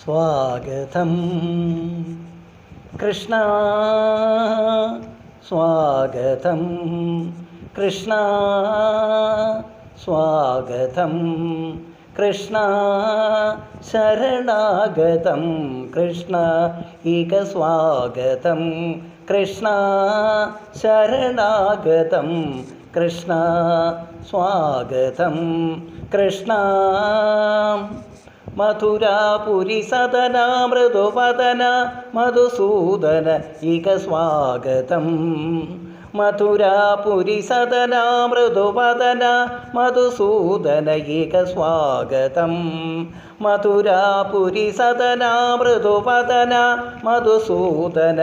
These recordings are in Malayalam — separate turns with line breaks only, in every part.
സ്വാഗതം കൃഷ്ണ, സ്വാഗതം കൃഷ്ണ, സ്വാഗതം കൃഷ്ണ, ശരണാഗതം കൃഷ്ണ, ഇക സ്വാഗതം കൃഷ്ണ, ശരണാഗതം കൃഷ്ണ, സ്വാഗതം കൃഷ്ണ. മധുരാപുരി സദന മൃദുവദന മധുസൂദന ഇക സ്വാഗതം. മധുരാപുരി സദന മൃദുവദന മധുസൂദന ഇക സ്വാഗതം. മധുരാപുരി സദന മൃദുവദന മധുസൂദന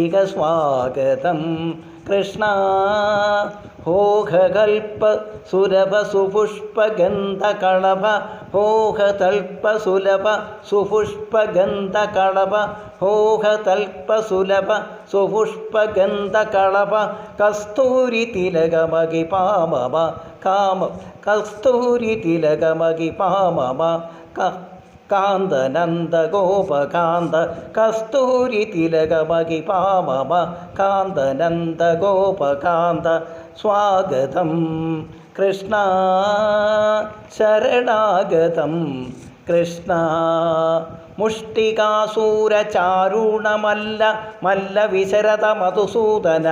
ഇക സ്വാഗതം കൃഷ്ണ. ഹോഹകൽപ സുലഭ സുപുഷ്പഗന്ധകളഭ, ഹോഹതൽപ സുലഭ സുപുഷ്പഗന്ധകളഭ, ഹോഹതൽപ സുലഭ സുപുഷ്പഗന്ധകളഭ, കസ്തൂരി തിലകമകി പാമമ കാമ, കസ്തൂരി തിലകമകി പാമമ കാന്തനന്ദ ഗോപകാന്ത, കസ്തൂരി തിലകമകി പാമമ കാന്തനന്ദ ഗോപകാന്ത. സ്വാഗതം കൃഷ്ണ, ശരണാഗതം കൃഷ്ണ. മുഷ്ടികാസൂരചാരുണമല്ല മല്ല വിശരത മധുസൂദന,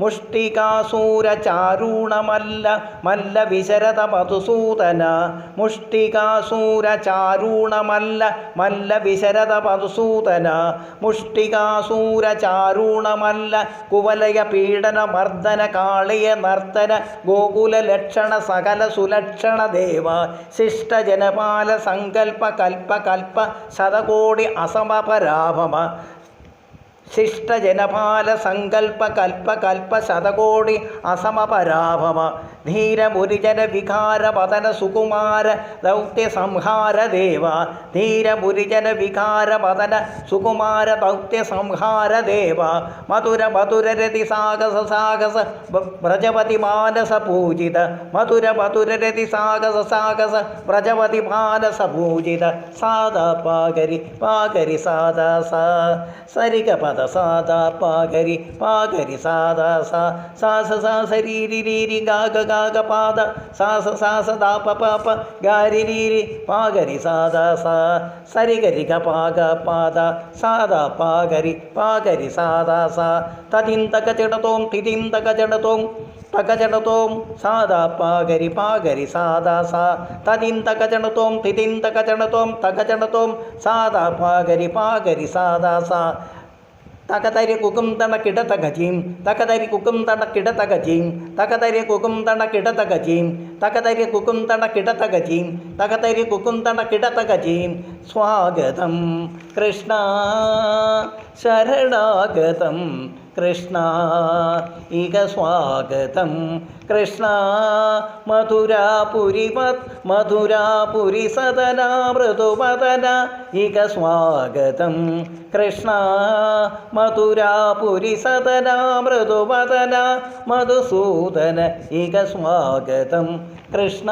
മുഷ്ടികാസൂരചാരുണമല്ല മല്ല വിശരത മധുസൂദന, മുഷ്ടികാസൂരചാരുണമല്ല മല്ല വിശരത മധുസൂദന, മുഷ്ടികാസൂരചാരുണമല്ല കുവലയ പീഡന മർദ്ദന കാളിയ നർത്തന ഗോകുല ലക്ഷണ സകല സുലക്ഷണ ദേവ, ശിഷ്ടജനപാല സങ്കൽപ്പ കൽപ്പ കൽപ്പ ശതകോടി അസമപരാഭമ, ശിഷ്ടജനപാല സങ്കൽപ്പ കൽപ്പ കൽപ്പ ശതകോടി അസമപരാഭമ, ധീരമുരിജന വികാര പതന സുകുമാര ദൗത്യ സംഹാര ദേവ, ധീരമുരിജന വികാര പതന സുകുമാര ദൗത്യ സംഹാര ദേവ, മധുര മധുരരതി സാഗസ സാഗസ വ്രജപതി മാനസ പൂജിത, മധുര മധുരരതി സാഗസ സാഗസ വ്രജപതി മാനസ പൂജിത. സാദാ പാകരി പാകരി സാദാ സാ സരിഗ പദ സാദാ പാകരി പാകരി സാദാ സാ സാസ സാ സരീരി രീരി ഗാഗ ഗാഗ പാദ സാസ സാസ ദാപ പാപ ഗാരി രീരി പാകരി സാദാ സാ സരിഗരി ഗ പാഗ പാദ സാദാ പാകരി പാകരി സാദാ സാ തതിന്തക ജഡതോം തിതിന്തക ജഡതോം തകജടതോം സാദാ പാകരി പാകരി സാദാ സാ തതിന്തക ജഡതോം തിതിന്തക ജഡതോം തകജടതോം സാദാ പാകരി പാകരി സാദാ സാ. തകതരി കുകും തണ കിടതകജീം തകതരി കുകും തണ കിടതകജീം തകതരി കുകും തണ കിടതകജീം തകതരി കുകും തണ കിടതകജീം തകതരി കുകും തണ കിടതകജീം. സ്വാഗതം കൃഷ്ണ, ശരണാഗതം കൃഷ്ണ, ഇക സ്വാഗതം കൃഷ്ണ. മധുരാപുരി മധുരാപുരി സദന മൃദുവദന ഇക സ്വാഗതം കൃഷ്ണ. മധുരാപുരി സദന മൃദുവദന മധുസൂദന ഇക സ്വാഗതം കൃഷ്ണ.